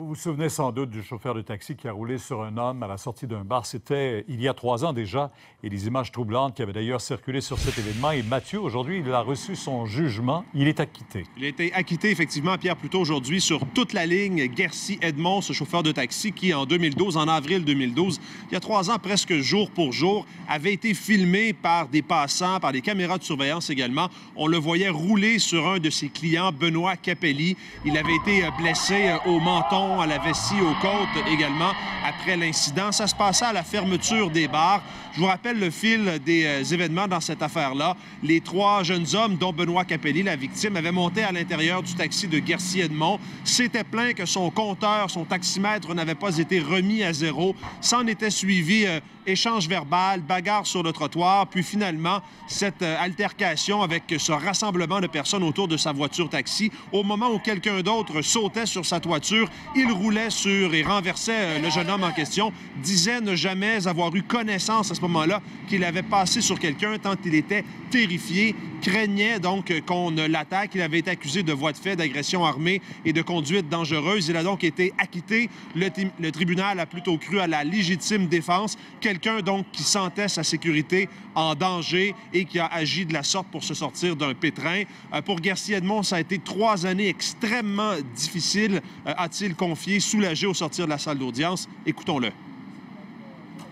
Vous vous souvenez sans doute du chauffeur de taxi qui a roulé sur un homme à la sortie d'un bar. C'était il y a 3 ans déjà. Et les images troublantes qui avaient d'ailleurs circulé sur cet événement. Et Mathieu, aujourd'hui, il a reçu son jugement. Il est acquitté. Il a été acquitté, effectivement, Pierre, plus tôt aujourd'hui, sur toute la ligne Guercy-Edmond, ce chauffeur de taxi qui, en 2012, en avril 2012, il y a 3 ans, presque jour pour jour, avait été filmé par des passants, par des caméras de surveillance également. On le voyait rouler sur un de ses clients, Benoît Capelli. Il avait été blessé au menton, à la vessie, aux côtes également, après l'incident. Ça se passait à la fermeture des bars. Je vous rappelle le fil des événements dans cette affaire-là. Les 3 jeunes hommes, dont Benoît Capelli, la victime, avaient monté à l'intérieur du taxi de Guercy-Edmond. S'était plaint que son compteur, son taximètre n'avait pas été remis à zéro. S'en était suivi échange verbal, bagarre sur le trottoir, puis finalement, cette altercation avec ce rassemblement de personnes autour de sa voiture taxi. Au moment où quelqu'un d'autre sautait sur sa toiture, il roulait sur et renversait le jeune homme en question, disait ne jamais avoir eu connaissance à ce moment-là qu'il avait passé sur quelqu'un tant il était terrifié, craignait donc qu'on ne l'attaque. Il avait été accusé de voie de fait, d'agression armée et de conduite dangereuse. Il a donc été acquitté. Le tribunal a plutôt cru à la légitime défense. Quelqu'un donc qui sentait sa sécurité en danger et qui a agi de la sorte pour se sortir d'un pétrin. Pour Guercy-Edmond, ça a été 3 années extrêmement difficiles, a-t-il confié, soulagé au sortir de la salle d'audience. Écoutons-le.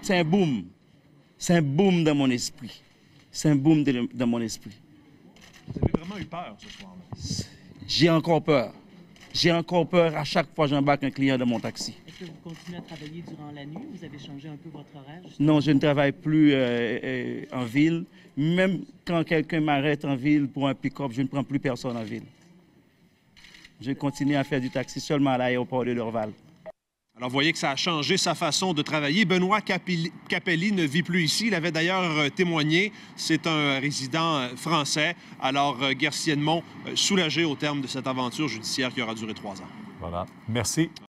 C'est un boom. C'est un boom dans mon esprit. C'est un boom dans mon esprit. Vous avez vraiment eu peur ce soir-là? J'ai encore peur. J'ai encore peur à chaque fois que j'embarque un client de mon taxi. Est-ce que vous continuez à travailler durant la nuit? Vous avez changé un peu votre horaire? Non, je ne travaille plus en ville. Même quand quelqu'un m'arrête en ville pour un pick-up, je ne prends plus personne en ville. Je continue à faire du taxi seulement à l'aéroport de Dorval. Alors, vous voyez que ça a changé sa façon de travailler. Benoît Capelli ne vit plus ici. Il avait d'ailleurs témoigné. C'est un résident français. Alors, Guercy-Edmond, soulagé au terme de cette aventure judiciaire qui aura duré 3 ans. Voilà. Merci.